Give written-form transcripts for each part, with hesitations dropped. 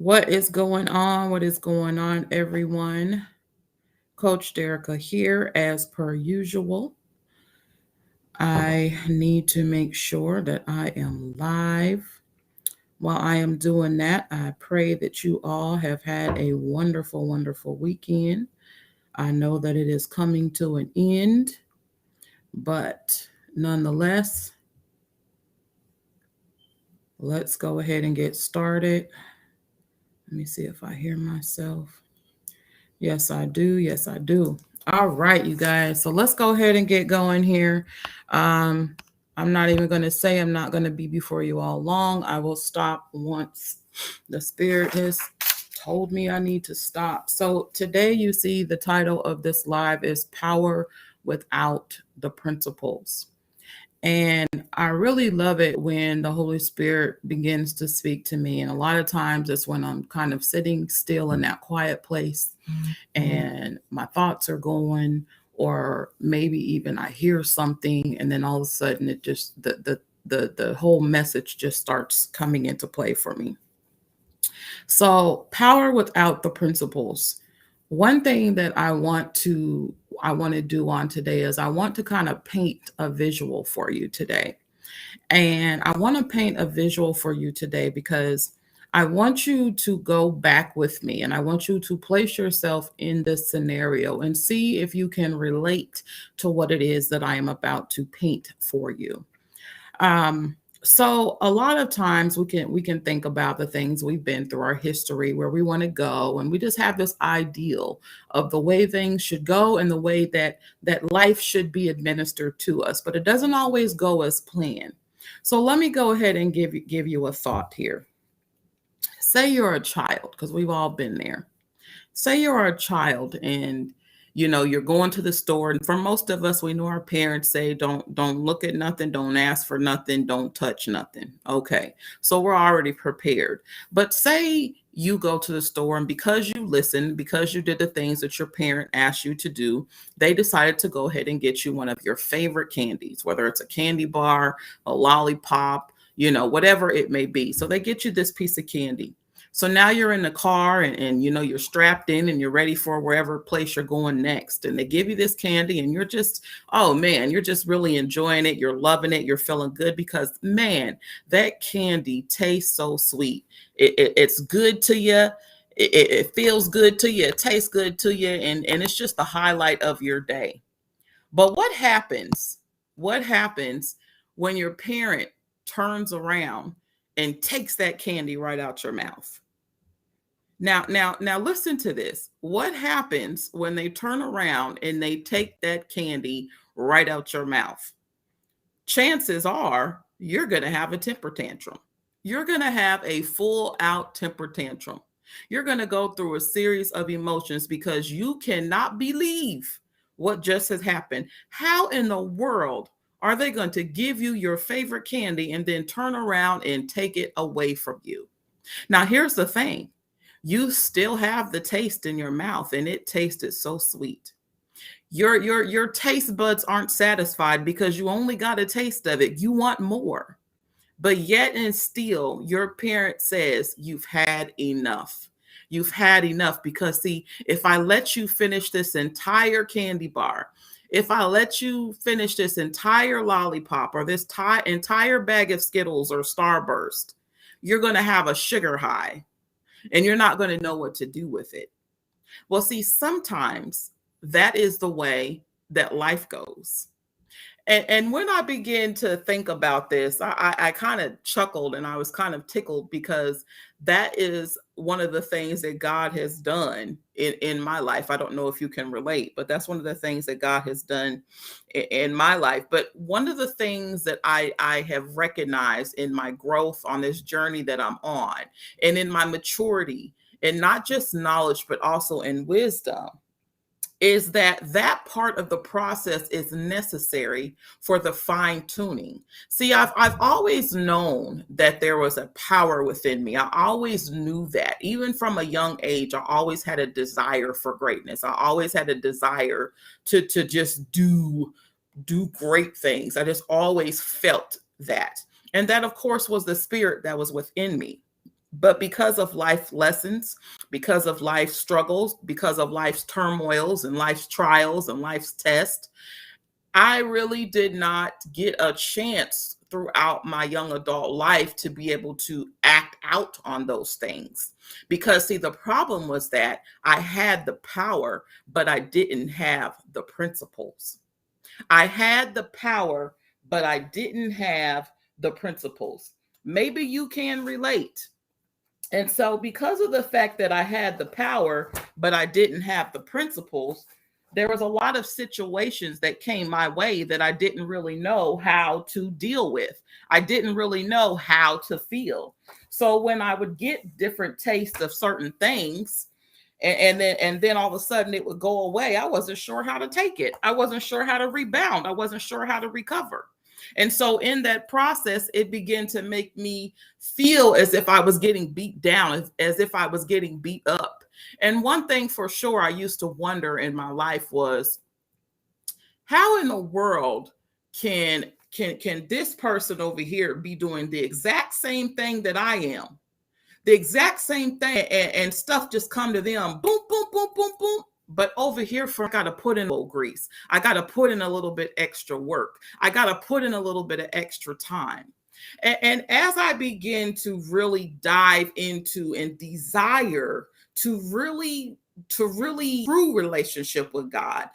What is going on? What is going on, everyone? Coach Derica here, as per usual. I need to make sure that I am live. While I am doing that, I pray that you all have had a wonderful, wonderful weekend. I know that it is coming to an end, but nonetheless, let's go ahead and get started. Let me see if I hear myself. Yes, I do. Yes, I do. All right, you guys. So let's go ahead and get going here. Um, I'm not even going to say I'm not going to be before you all long. I will stop once the spirit has told me I need to stop. So today, you see, the title of this live is Power Without the Principles. And I really love it when the Holy Spirit begins to speak to me. And a lot of times it's when I'm kind of sitting still in that quiet place and my thoughts are going, or maybe even I hear something, and then all of a sudden it just the whole message just starts coming into play for me. So, power without the principles. One thing that I want to do on today is I want to kind of paint a visual for you today. And I want to paint a visual for you today because I want you to go back with me and I want you to place yourself in this scenario and see if you can relate to what it is that I am about to paint for you. Um, so a lot of times we can think about the things we've been through our history where we want to go, and we just have this ideal of the way things should go and the way that life should be administered to us, but it doesn't always go as planned. So let me go ahead and give you a thought here. Say you're a child, because we've all been there. Say you're a child and you're going to the store, and for most of us, we know our parents say don't look at nothing, don't ask for nothing, don't touch nothing. Okay, so we're already prepared. But say you go to the store, and because you listened, because you did the things that your parent asked you to do, they decided to go ahead and get you one of your favorite candies, whether it's a candy bar, a lollipop, whatever it may be. So they get you this piece of candy. So now you're in the car, and you're strapped in and you're ready for wherever place you're going next. And they give you this candy and you're just, oh man, you're just really enjoying it. You're loving it. You're feeling good because, man, that candy tastes so sweet. It's good to you. It feels good to you. It tastes good to you. And it's just the highlight of your day. But what happens? What happens when your parent turns around and takes that candy right out your mouth? Now, listen to this. What happens when they turn around and they take that candy right out your mouth? Chances are you're going to have a temper tantrum. You're going to have a full out temper tantrum. You're going to go through a series of emotions because you cannot believe what just has happened. How in the world are they going to give you your favorite candy and then turn around and take it away from you? Now, here's the thing. You still have the taste in your mouth and it tasted so sweet. Your taste buds aren't satisfied because you only got a taste of it. You want more. But yet and still, your parent says you've had enough. You've had enough because, see, if I let you finish this entire candy bar, if I let you finish this entire lollipop or this entire bag of Skittles or Starburst, you're going to have a sugar high and you're not going to know what to do with it. Well, see, sometimes that is the way that life goes. And when I began to think about this, I kind of chuckled and I was kind of tickled because that is one of the things that God has done in my life. I don't know if you can relate, but that's one of the things that God has done in my life. But one of the things that I have recognized in my growth on this journey that I'm on and in my maturity, and not just knowledge, but also in wisdom, is that part of the process is necessary for the fine tuning. See, I've always known that there was a power within me. I always knew that. Even from a young age, I always had a desire for greatness. I always had a desire to just do great things. I just always felt that. And that, of course, was the spirit that was within me. But because of life lessons, because of life struggles, because of life's turmoils and life's trials and life's tests, I really did not get a chance throughout my young adult life to be able to act out on those things. Because, see, the problem was that I had the power, but I didn't have the principles. I had the power, but I didn't have the principles. Maybe you can relate. And so, because of the fact that I had the power, but I didn't have the principles, there was a lot of situations that came my way that I didn't really know how to deal with. I didn't really know how to feel. So when I would get different tastes of certain things, and then all of a sudden it would go away, I wasn't sure how to take it. I wasn't sure how to rebound. I wasn't sure how to recover. And so in that process, it began to make me feel as if I was getting beat down, as if I was getting beat up. And one thing for sure I used to wonder in my life was, how in the world can this person over here be doing the exact same thing that I am? The exact same thing, and stuff just come to them, boom, boom, boom, boom, boom. But over here, I got to put in a little grease. I got to put in a little bit extra work. I got to put in a little bit of extra time. And as I begin to really dive into and desire to really true relationship with God,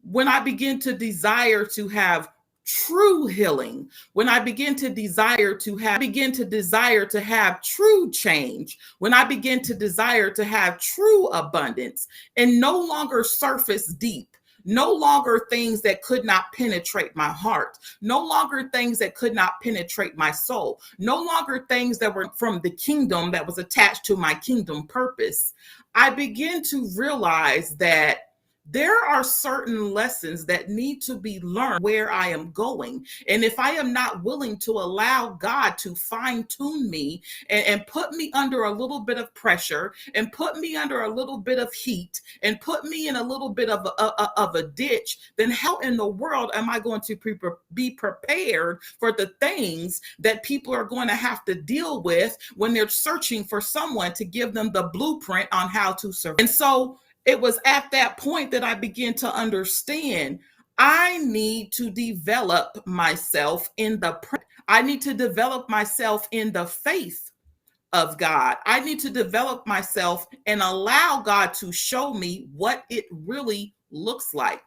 when I begin to desire to have true healing, when I begin to desire to have true change, when I begin to desire to have true abundance, and no longer surface deep, no longer things that could not penetrate my heart, no longer things that could not penetrate my soul, no longer things that were from the kingdom that was attached to my kingdom purpose, I begin to realize that there are certain lessons that need to be learned where I am going. And if I am not willing to allow God to fine tune me and put me under a little bit of pressure and put me under a little bit of heat and put me in a little bit of a ditch, then how in the world am I going to be prepared for the things that people are going to have to deal with when they're searching for someone to give them the blueprint on how to survive? And so it was at that point that I began to understand I need to develop myself I need to develop myself in the faith of God. I need to develop myself and allow God to show me what it really looks like.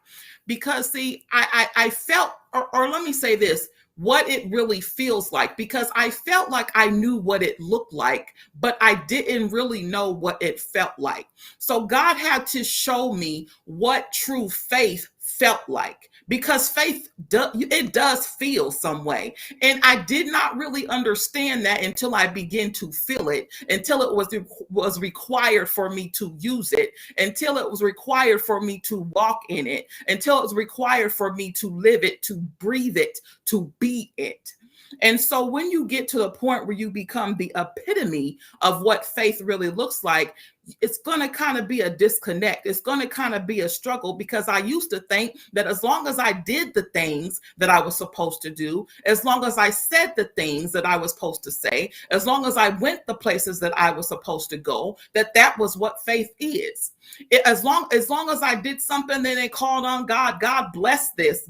Because, see, I felt, or let me say this, what it really feels like, because I felt like I knew what it looked like, but I didn't really know what it felt like. So God had to show me what true faith felt like, because faith it does feel some way, and I did not really understand that until I began to feel it, until it was required for me to use it, until it was required for me to walk in it, until it was required for me to live it, to breathe it, to be it. And so when you get to the point where you become the epitome of what faith really looks like, it's going to kind of be a disconnect. It's going to kind of be a struggle, because I used to think that as long as I did the things that I was supposed to do, as long as I said the things that I was supposed to say, as long as I went the places that I was supposed to go, that was what faith is. As long as I did something, then they called on God. God, bless this,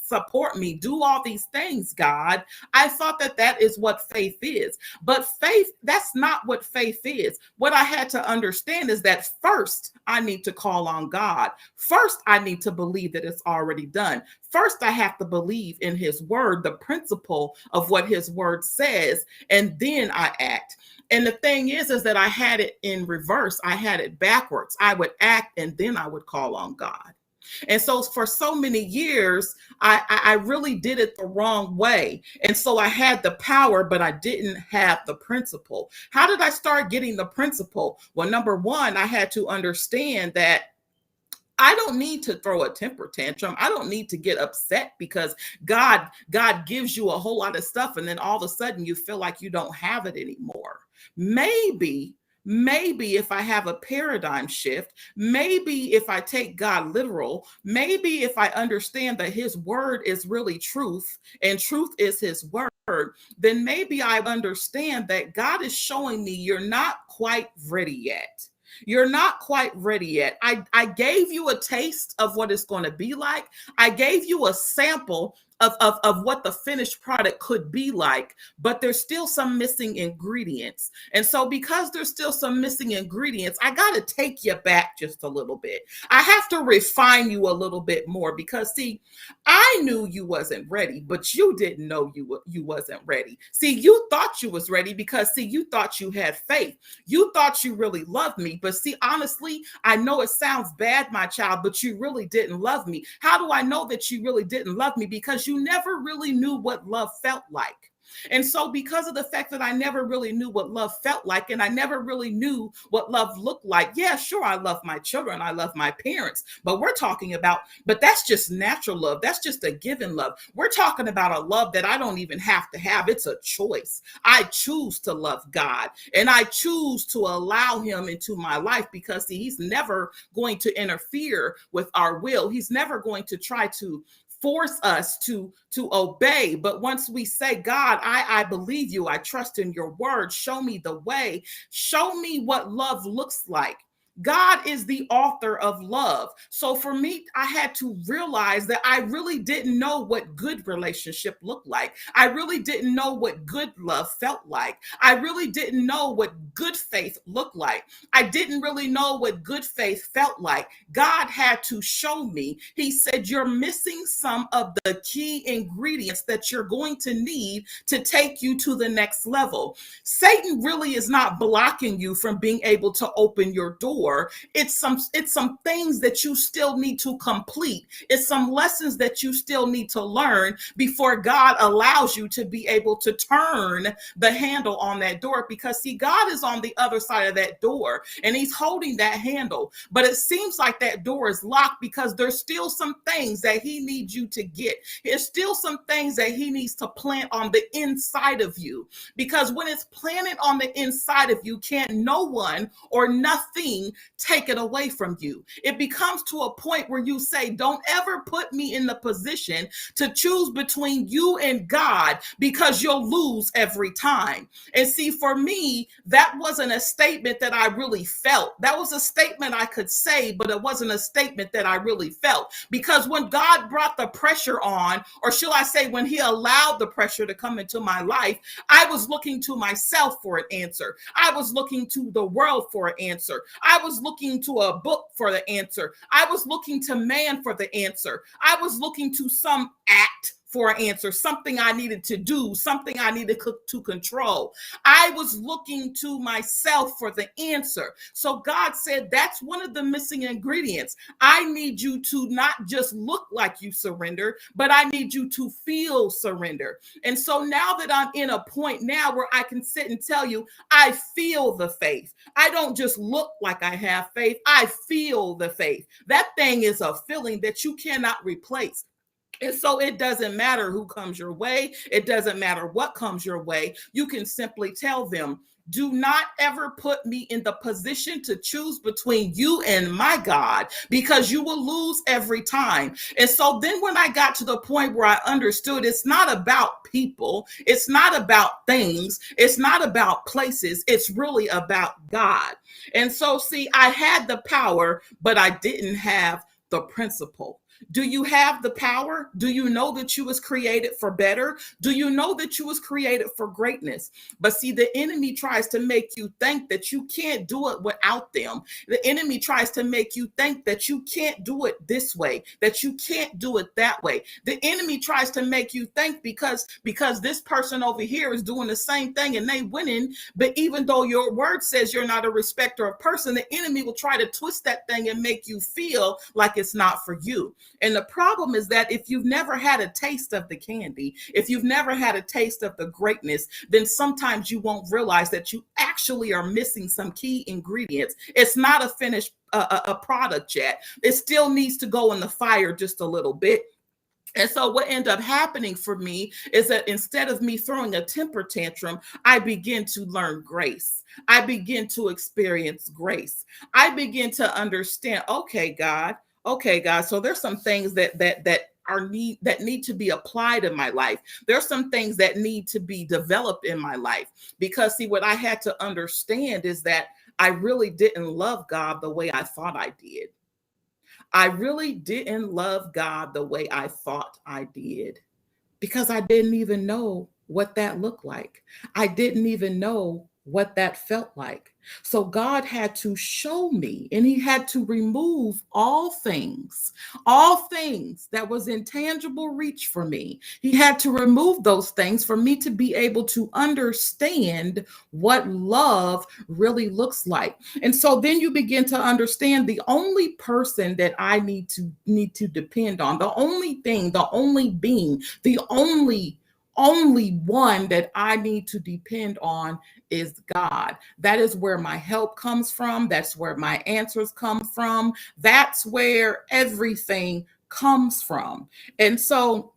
support me, do all these things, God. I thought that is what faith is. But faith, that's not what faith is. What I had to understand is that first I need to call on God. First, I need to believe that it's already done. First, I have to believe in his word, the principle of what his word says, and then I act. And the thing is that I had it in reverse. I had it backwards. I would act and then I would call on God. And so for so many years, I really did it the wrong way. And so I had the power, but I didn't have the principle. How did I start getting the principle? Well, number one, I had to understand that I don't need to throw a temper tantrum. I don't need to get upset because God gives you a whole lot of stuff, and then all of a sudden you feel like you don't have it anymore. Maybe if I have a paradigm shift, maybe if I take God literal, maybe if I understand that his word is really truth and truth is his word, word, then maybe I understand that God is showing me you're not quite ready yet. You're not quite ready yet. I gave you a taste of what it's going to be like. I gave you a sample of what the finished product could be like, but there's still some missing ingredients. And so, because there's still some missing ingredients, I got to take you back just a little bit. I have to refine you a little bit more because, see, I knew you wasn't ready, but you didn't know you wasn't ready. See, you thought you was ready because, see, you thought you had faith. You thought you really loved me. But see, honestly, I know it sounds bad, my child, but you really didn't love me. How do I know that you really didn't love me? Because you never really knew what love felt like. And so, because of the fact that I never really knew what love felt like, and I never really knew what love looked like, yeah, sure, I love my children, I love my parents, but we're talking about, but that's just natural love. That's just a given love. We're talking about a love that I don't even have to have. It's a choice. I choose to love God, and I choose to allow him into my life because, see, he's never going to interfere with our will. He's never going to try to force us to obey. But once we say, God, I believe you, I trust in your word, show me the way, show me what love looks like. God is the author of love. So for me, I had to realize that I really didn't know what good relationship looked like. I really didn't know what good love felt like. I really didn't know what good faith looked like. I didn't really know what good faith felt like. God had to show me. He said, you're missing some of the key ingredients that you're going to need to take you to the next level. Satan really is not blocking you from being able to open your door. It's some things that you still need to complete. It's some lessons that you still need to learn before God allows you to be able to turn the handle on that door. Because, see, God is on the other side of that door and he's holding that handle. But it seems like that door is locked because there's still some things that he needs you to get. There's still some things that he needs to plant on the inside of you. Because when it's planted on the inside of you, can't no one or nothing take it away from you. It becomes to a point where you say, don't ever put me in the position to choose between you and God because you'll lose every time. And see, for me, that wasn't a statement that I really felt. That was a statement I could say, but it wasn't a statement that I really felt. Because when God brought the pressure on, or shall I say, when he allowed the pressure to come into my life, I was looking to myself for an answer. I was looking to the world for an answer. I was looking to a book for the answer. I was looking to man for the answer. I was looking to some act for an answer, something I needed to do, something I needed to control. I was looking to myself for the answer. So God said, that's one of the missing ingredients. I need you to not just look like you surrender, but I need you to feel surrender. And so now that I'm in a point now where I can sit and tell you, I feel the faith. I don't just look like I have faith. I feel the faith. That thing is a feeling that you cannot replace. And so it doesn't matter who comes your way. It doesn't matter what comes your way. You can simply tell them, do not ever put me in the position to choose between you and my God, because you will lose every time. And so then when I got to the point where I understood it's not about people, it's not about things, it's not about places, it's really about God. And so, see, I had the power, but I didn't have the principle. Do you have the power? Do you know that you was created for better? Do you know that you was created for greatness? But see, the enemy tries to make you think that you can't do it without them. The enemy tries to make you think that you can't do it this way, that you can't do it that way. The enemy tries to make you think because this person over here is doing the same thing and they winning, but even though your word says you're not a respecter of person, the enemy will try to twist that thing and make you feel like it's not for you. And the problem is that if you've never had a taste of the candy, if you've never had a taste of the greatness, then sometimes you won't realize that you actually are missing some key ingredients. It's not a finished a product yet. It still needs to go in the fire just a little bit. And so what ended up happening for me is that instead of me throwing a temper tantrum, I begin to learn grace. I begin to experience grace. I begin to understand, okay, God. So there's some things that that need to be applied in my life. There's some things that need to be developed in my life, because see, what I had to understand is that I really didn't love God the way I thought I did. I really didn't love God the way I thought I did, because I didn't even know what that looked like. I didn't even know what that felt like. So God had to show me, and he had to remove all things that was in tangible reach for me. He had to remove those things for me to be able to understand what love really looks like. And so then you begin to understand the only person that I need to depend on, the only thing, the only being, the only one that I need to depend on is God. That is where my help comes from. That's where my answers come from. That's where everything comes from. And so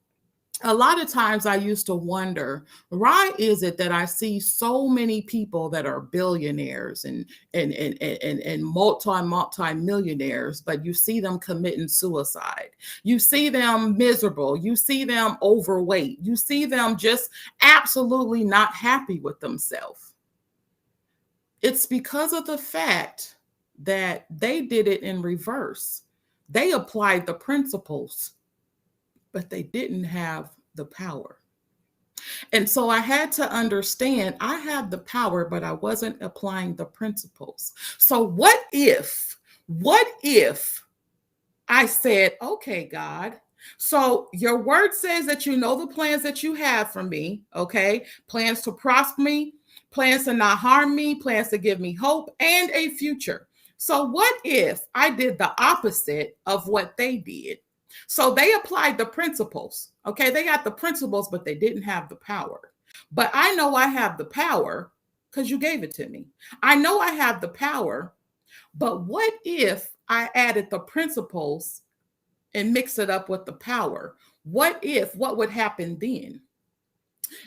a lot of times I used to wonder, why is it that I see so many people that are billionaires and multi-millionaires, but you see them committing suicide. You see them miserable. You see them overweight. You see them just absolutely not happy with themselves. It's because of the fact that they did it in reverse. They applied the principles, but they didn't have the power. And so I had to understand I had the power, but I wasn't applying the principles. So what if I said, okay, God, so your word says that you know the plans that you have for me, okay? Plans to prosper me, plans to not harm me, plans to give me hope and a future. So what if I did the opposite of what they did? So they applied the principles. Okay, they got the principles, but they didn't have the power. But I know I have the power because you gave it to me. I know I have the power, but what if I added the principles and mix it up with the power? What would happen then?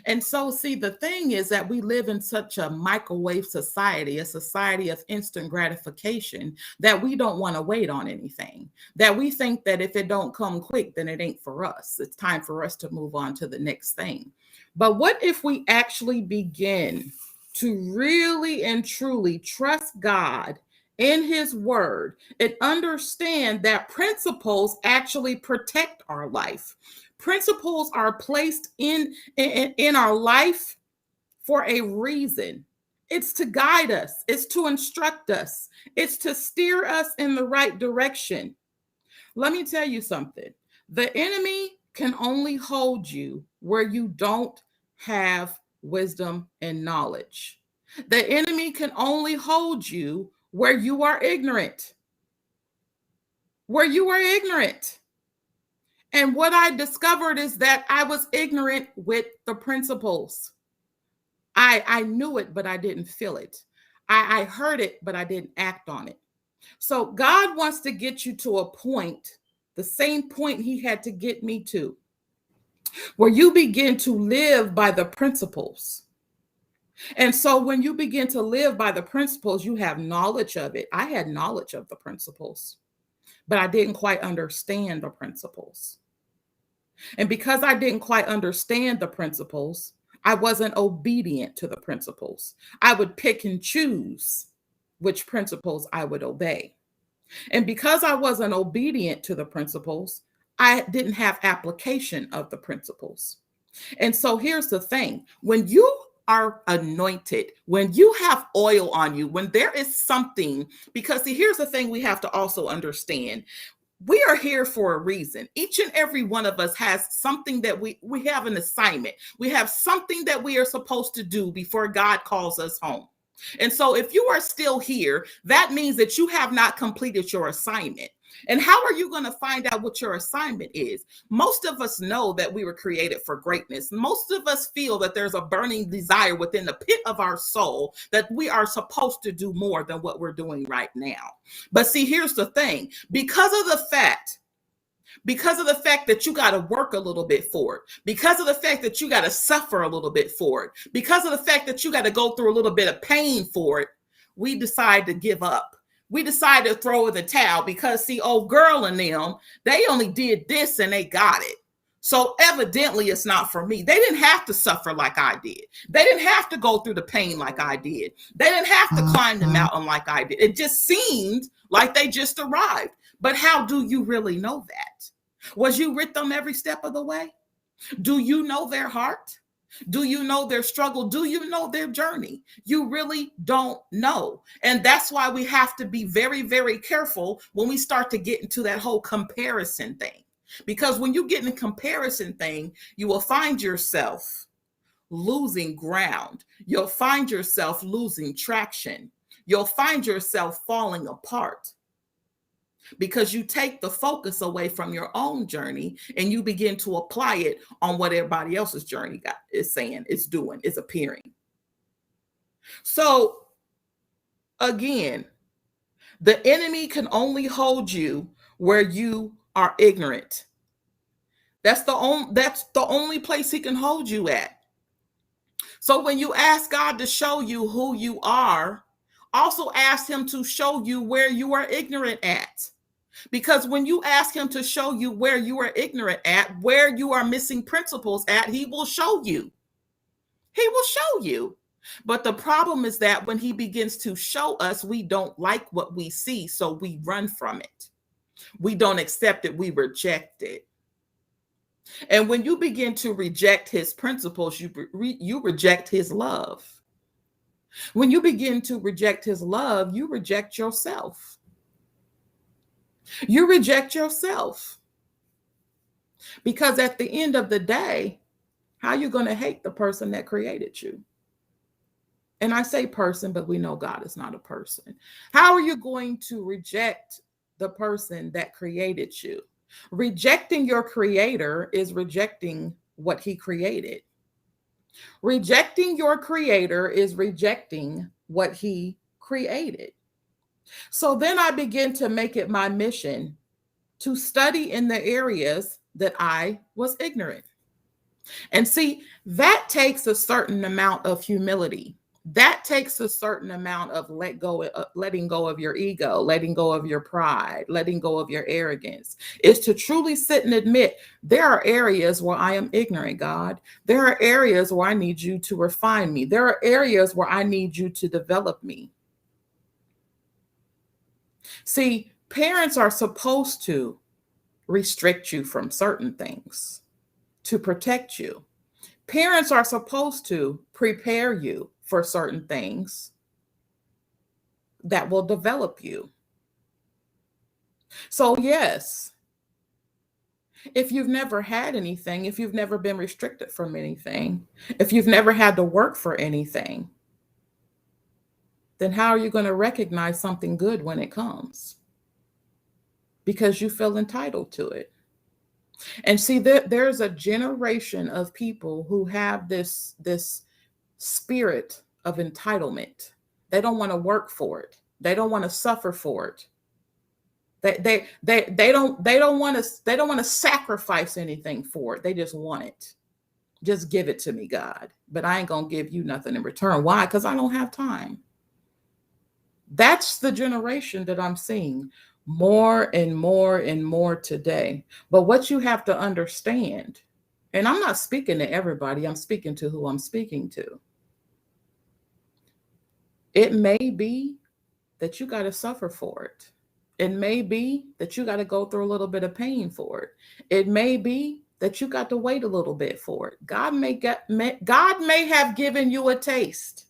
And so, see, the thing is that we live in such a microwave society, a society of instant gratification, that we don't want to wait on anything, that we think that if it don't come quick, then it ain't for us. It's time for us to move on to the next thing. But what if we actually begin to really and truly trust God in his word and understand that principles actually protect our life? Principles are placed in our life for a reason. It's to guide us, it's to instruct us, it's to steer us in the right direction. Let me tell you something. The enemy can only hold you where you don't have wisdom and knowledge. The enemy can only hold you where you are ignorant. Where you are ignorant. And what I discovered is that I was ignorant with the principles. I knew it, but I didn't feel it. I heard it, but I didn't act on it. So God wants to get you to a point, the same point he had to get me to, where you begin to live by the principles. And so when you begin to live by the principles, you have knowledge of it. I had knowledge of the principles, but I didn't quite understand the principles. And because I didn't quite understand the principles, I wasn't obedient to the principles. I would pick and choose which principles I would obey. And because I wasn't obedient to the principles, I didn't have application of the principles. And so here's the thing. When you are anointed, when you have oil on you, when there is something, because see, here's the thing we have to also understand. We are here for a reason. Each and every one of us has something that we have an assignment. We have something that we are supposed to do before God calls us home. And so if you are still here, that means that you have not completed your assignment. And how are you going to find out what your assignment is? Most of us know that we were created for greatness. Most of us feel that there's a burning desire within the pit of our soul that we are supposed to do more than what we're doing right now. But see, here's the thing. Because of the fact that you got to work a little bit for it, because of the fact that you got to suffer a little bit for it, because of the fact that you got to go through a little bit of pain for it, we decide to give up. We decided to throw in the towel because, see, old girl and them, they only did this and they got it. So evidently it's not for me. They didn't have to suffer like I did. They didn't have to go through the pain like I did. They didn't have to climb the mountain like I did. It just seemed like they just arrived. But how do you really know that? Was you with them every step of the way? Do you know their heart? Do you know their struggle? Do you know their journey? You really don't know. And that's why we have to be very, very careful when we start to get into that whole comparison thing. Because when you get in a comparison thing, you will find yourself losing ground. You'll find yourself losing traction. You'll find yourself falling apart because you take the focus away from your own journey and you begin to apply it on what everybody else's journey is saying, is doing, is appearing. So again, the enemy can only hold you where you are ignorant. That's the only place he can hold you at. So when you ask God to show you who you are, also ask him to show you where you are ignorant at. Because when you ask him to show you where you are ignorant at, where you are missing principles at, he will show you. He will show you. But the problem is that when he begins to show us, we don't like what we see, so we run from it. We don't accept it, we reject it. And when you begin to reject his principles, you reject his love. When you begin to reject his love, you reject yourself. You reject yourself. Because at the end of the day, how are you going to hate the person that created you? And I say person, but we know God is not a person. How are you going to reject the person that created you? Rejecting your creator is rejecting what he created. Rejecting your creator is rejecting what he created. So then I begin to make it my mission to study in the areas that I was ignorant. And see, that takes a certain amount of humility. That takes a certain amount of letting go of your ego, letting go of your pride, letting go of your arrogance, is to truly sit and admit there are areas where I am ignorant, God. There are areas where I need you to refine me. There are areas where I need you to develop me. See, parents are supposed to restrict you from certain things to protect you. Parents are supposed to prepare you for certain things that will develop you. So yes, if you've never had anything, if you've never been restricted from anything, if you've never had to work for anything, then how are you going to recognize something good when it comes? Because you feel entitled to it. And see, there's a generation of people who have this spirit of entitlement. They don't want to work for it. They don't want to suffer for it. They don't want to sacrifice anything for it. They just want it. Just give it to me, God. But I ain't gonna give you nothing in return. Why? Because I don't have time. That's the generation that I'm seeing more and more and more today. But what you have to understand, and I'm not speaking to everybody, I'm speaking to who I'm speaking to. It may be that you got to suffer for it. It may be that you got to go through a little bit of pain for it. It may be that you got to wait a little bit for it. God may have given you a taste,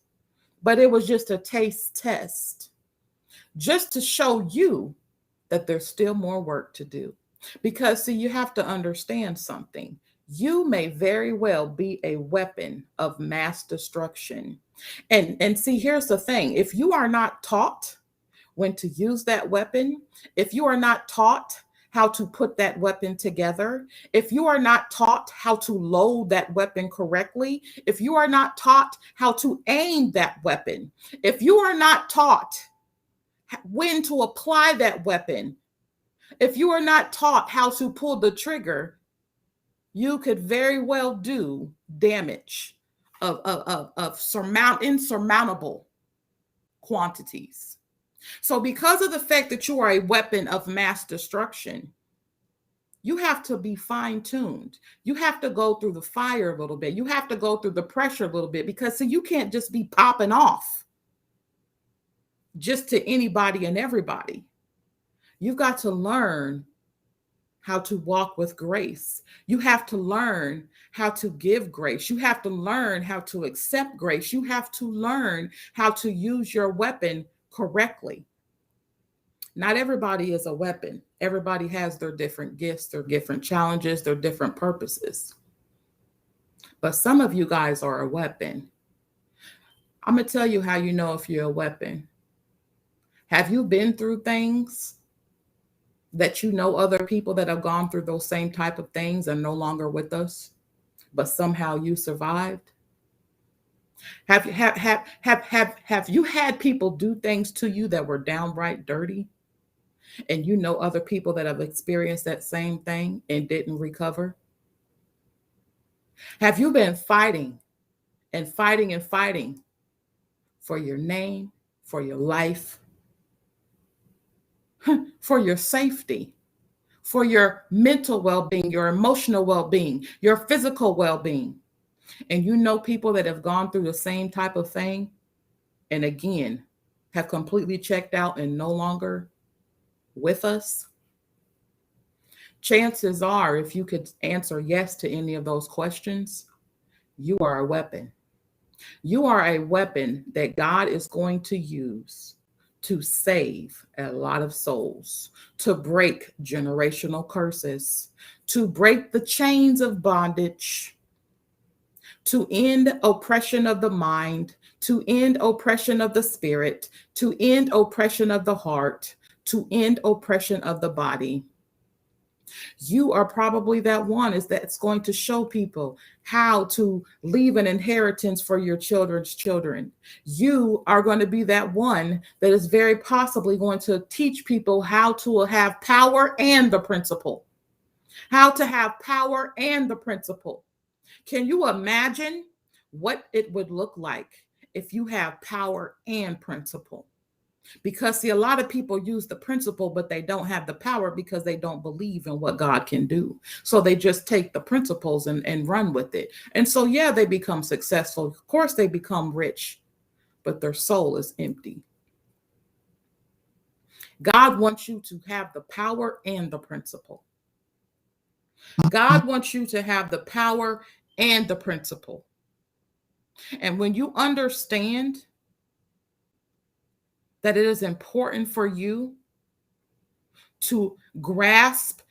but it was just a taste test, just to show you that there's still more work to do. Because see, you have to understand something. You may very well be a weapon of mass destruction. And see, here's the thing. If you are not taught when to use that weapon, if you are not taught how to put that weapon together, if you are not taught how to load that weapon correctly, if you are not taught how to aim that weapon, if you are not taught when to apply that weapon, if you are not taught how to pull the trigger, you could very well do damage of insurmountable quantities. So because of the fact that you are a weapon of mass destruction, you have to be fine-tuned. You have to go through the fire a little bit. You have to go through the pressure a little bit, because see, you can't just be popping off just to anybody and everybody. You've got to learn how to walk with grace. You have to learn how to give grace. You have to learn how to accept grace. You have to learn how to use your weapon correctly. Not everybody is a weapon. Everybody has their different gifts, their different challenges, their different purposes. But some of you guys are a weapon. I'm going to tell you how you know if you're a weapon. Have you been through things that you know other people that have gone through those same type of things and no longer with us, but somehow you survived? Have you had people do things to you that were downright dirty? And you know other people that have experienced that same thing and didn't recover? Have you been fighting and fighting and fighting for your name, for your life, for your safety, for your mental well-being, your emotional well-being, your physical well-being? And you know people that have gone through the same type of thing and again have completely checked out and no longer with us? Chances are, if you could answer yes to any of those questions, you are a weapon. You are a weapon that God is going to use to save a lot of souls, to break generational curses, to break the chains of bondage, to end oppression of the mind, to end oppression of the spirit, to end oppression of the heart, to end oppression of the body. You are probably that one that's going to show people how to leave an inheritance for your children's children. You are going to be that one that is very possibly going to teach people how to have power and the principle. How to have power and the principle. Can you imagine what it would look like if you have power and principle? Because see, a lot of people use the principle, but they don't have the power because they don't believe in what God can do. So they just take the principles and run with it. And so, yeah, they become successful. Of course, they become rich, but their soul is empty. God wants you to have the power and the principle. God wants you to have the power and the principle. And when you understand that it is important for you to grasp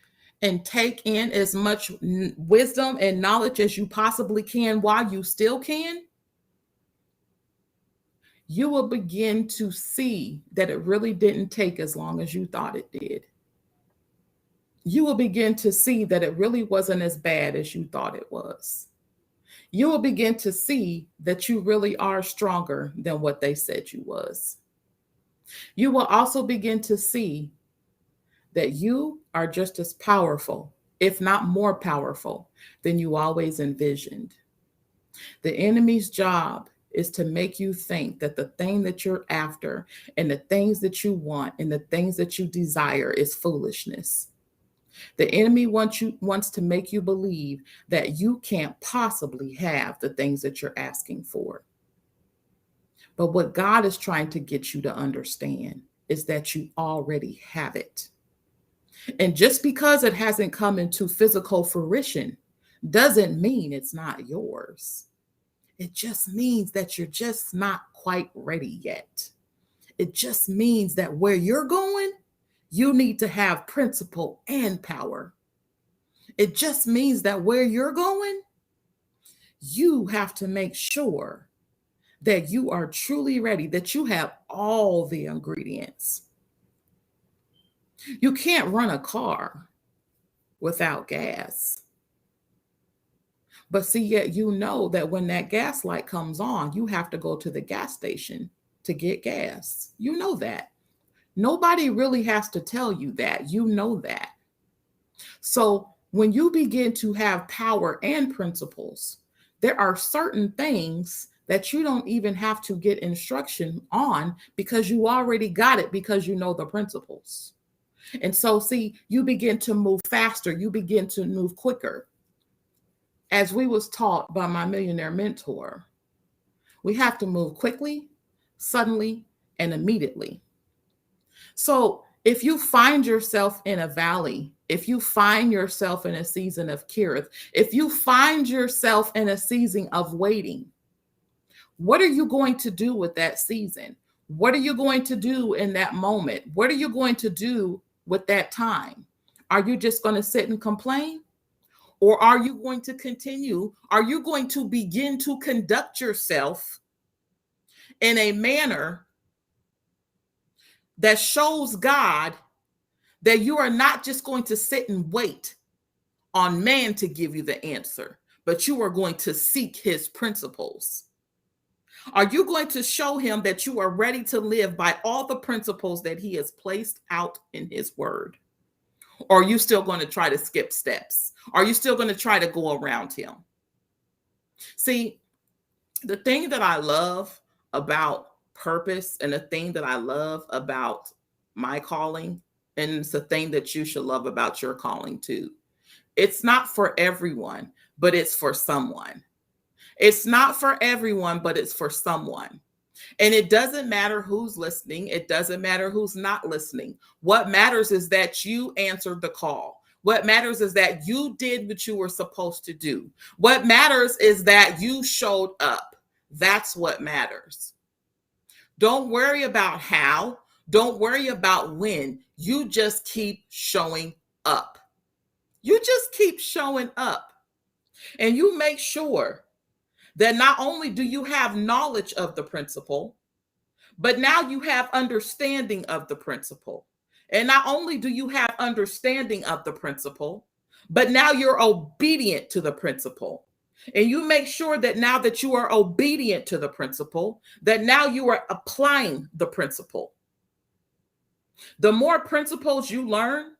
and take in as much wisdom and knowledge as you possibly can while you still can, you will begin to see that it really didn't take as long as you thought it did. You will begin to see that it really wasn't as bad as you thought it was. You will begin to see that you really are stronger than what they said you was. You will also begin to see that you are just as powerful, if not more powerful, than you always envisioned. The enemy's job is to make you think that the thing that you're after and the things that you want and the things that you desire is foolishness. The enemy wants to make you believe that you can't possibly have the things that you're asking for. But what God is trying to get you to understand is that you already have it. And just because it hasn't come into physical fruition doesn't mean it's not yours. It just means that you're just not quite ready yet. It just means that where you're going, you need to have principle and power. It just means that where you're going, you have to make sure that you are truly ready, that you have all the ingredients. You can't run a car without gas. But see, yet you know that when that gas light comes on, you have to go to the gas station to get gas. You know that. Nobody really has to tell you that. You know that. So when you begin to have power and principles, there are certain things that you don't even have to get instruction on because you already got it because you know the principles. And so, see, you begin to move faster, you begin to move quicker. As we was taught by my millionaire mentor, we have to move quickly, suddenly, and immediately. So if you find yourself in a valley, if you find yourself in a season of Kirith, if you find yourself in a season of waiting, what are you going to do with that season? What are you going to do in that moment? What are you going to do with that time? Are you just going to sit and complain? Or are you going to continue? Are you going to begin to conduct yourself in a manner that shows God that you are not just going to sit and wait on man to give you the answer, but you are going to seek his principles? Are you going to show him that you are ready to live by all the principles that he has placed out in his word? Or are you still going to try to skip steps? Are you still going to try to go around him? See, the thing that I love about purpose and the thing that I love about my calling, and it's the thing that you should love about your calling too. It's not for everyone, but it's for someone. It's not for everyone, but it's for someone. And it doesn't matter who's listening. It doesn't matter who's not listening. What matters is that you answered the call. What matters is that you did what you were supposed to do. What matters is that you showed up. That's what matters. Don't worry about how. Don't worry about when. You just keep showing up. You just keep showing up. And you make sure that not only do you have knowledge of the principle, but now you have understanding of the principle. And not only do you have understanding of the principle, but now you're obedient to the principle. And you make sure that now that you are obedient to the principle, that now you are applying the principle. The more principles you learn,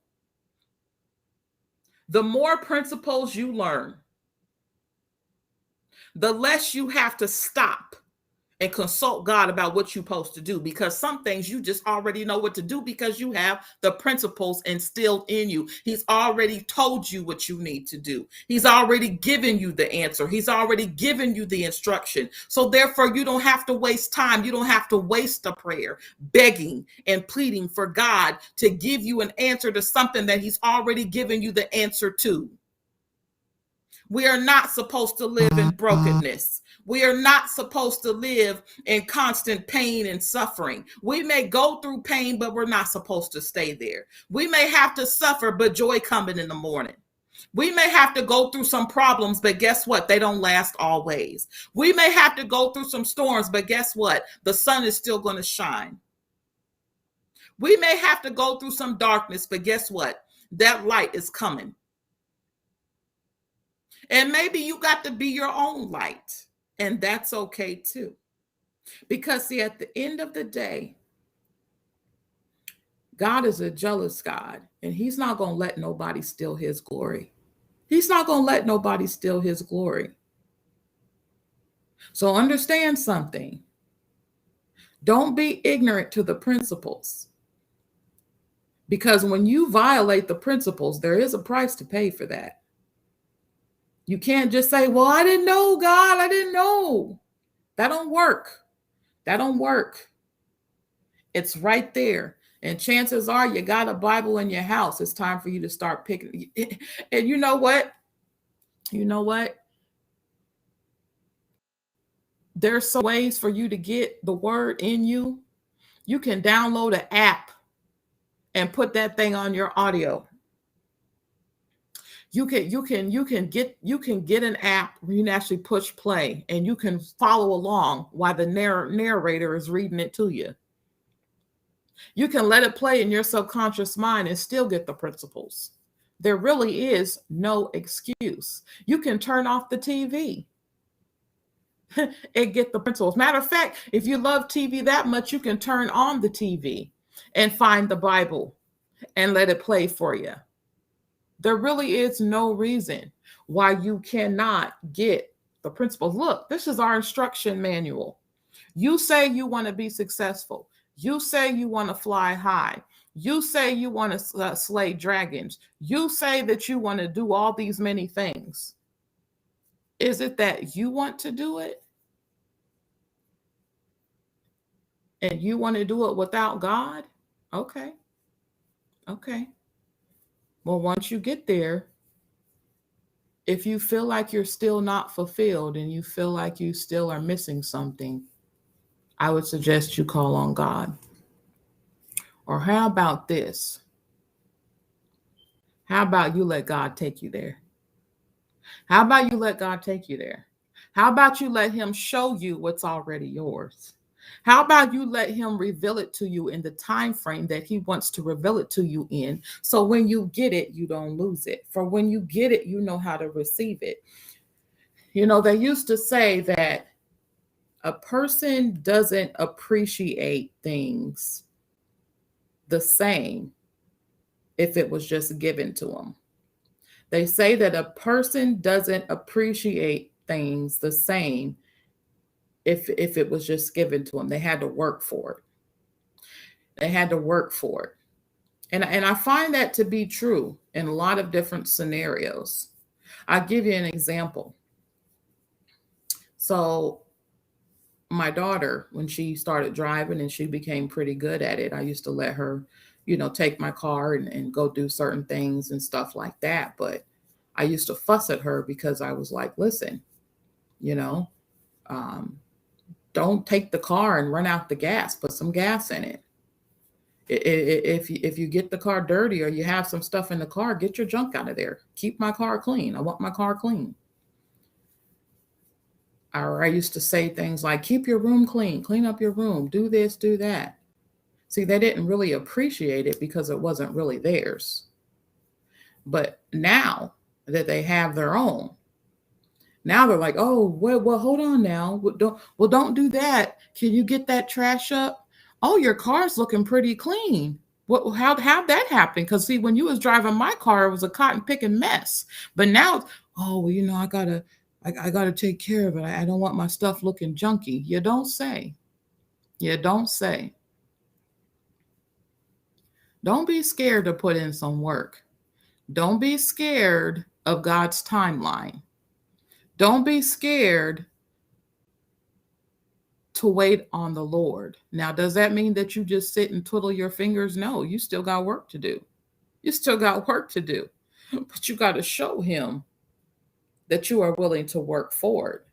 the less you have to stop and consult God about what you're supposed to do, because some things you just already know what to do because you have the principles instilled in you. He's already told you what you need to do. He's already given you the answer. He's already given you the instruction. So therefore, you don't have to waste time. You don't have to waste a prayer begging and pleading for God to give you an answer to something that he's already given you the answer to. We are not supposed to live in brokenness. We are not supposed to live in constant pain and suffering. We may go through pain, but we're not supposed to stay there. We may have to suffer, but joy coming in the morning. We may have to go through some problems, but guess what? They don't last always. We may have to go through some storms, but guess what? The sun is still going to shine. We may have to go through some darkness, but guess what? That light is coming. And maybe you got to be your own light. And that's okay too. Because see, at the end of the day, God is a jealous God. And he's not going to let nobody steal his glory. He's not going to let nobody steal his glory. So understand something. Don't be ignorant to the principles. Because when you violate the principles, there is a price to pay for that. You can't just say, well, I didn't know, God, I didn't know. That don't work. That don't work. It's right there. And chances are you got a Bible in your house. It's time for you to start picking. And you know what? You know what? There's some ways for you to get the word in you. You can download an app and put that thing on your audio. You can get an app where you can actually push play and you can follow along while the narrator is reading it to you. You can let it play in your subconscious mind and still get the principles. There really is no excuse. You can turn off the TV and get the principles. Matter of fact, if you love TV that much, you can turn on the TV and find the Bible and let it play for you. There really is no reason why you cannot get The principles. Look, this is our instruction manual. You say you want to be successful. You say you want to fly high. You say you want to slay dragons. You say that you want to do all these many things. Is it that you want to do it? And you want to do it without God? Okay. Okay. Well, once you get there, if you feel like you're still not fulfilled and you feel like you still are missing something, I would suggest you call on God. Or how about this? How about you let God take you there? How about you let God take you there? How about you let him show you what's already yours? How about you let him reveal it to you in the time frame that he wants to reveal it to you in? So when you get it, you don't lose it. For when you get it, you know how to receive it. You know, they used to say that a person doesn't appreciate things the same if it was just given to them. They say that a person doesn't appreciate things the same if it was just given to them. They had to work for it. They had to work for it. And I find that to be true in a lot of different scenarios. I'll give you an example. So my daughter, when she started driving and she became pretty good at it, I used to let her, take my car and go do certain things and stuff like that. But I used to fuss at her because I was like, listen, you know, um, don't take the car and run out the gas, put some gas in it. If you get the car dirty or you have some stuff in the car, get your junk out of there. Keep my car clean. I want my car clean. Or I used to say things like, keep your room clean up your room, do this, do that. See, they didn't really appreciate it because it wasn't really theirs. But now that they have their own, now they're like, oh, well, hold on now. Don't do that. Can you get that trash up? Oh, your car's looking pretty clean. How'd that happen? Because see, when you was driving my car, it was a cotton picking mess. But now, oh, well, I gotta take care of it. I don't want my stuff looking junky. You don't say. You don't say. Don't be scared to put in some work. Don't be scared of God's timeline. Don't be scared to wait on the Lord. Now, does that mean that you just sit and twiddle your fingers? No, you still got work to do. You still got work to do. But you got to show him that you are willing to work for it.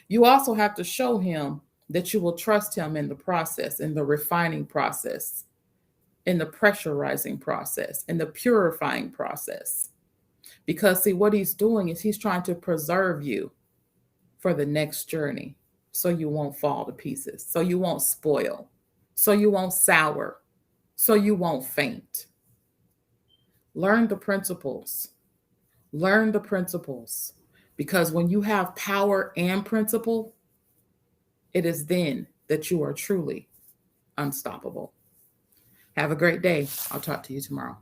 You also have to show him that you will trust him in the process, in the refining process, in the pressurizing process, in the purifying process. Because see, what he's doing is he's trying to preserve you for the next journey so you won't fall to pieces, so you won't spoil, so you won't sour, so you won't faint. Learn the principles. Learn the principles. Because when you have power and principle, it is then that you are truly unstoppable. Have a great day. I'll talk to you tomorrow.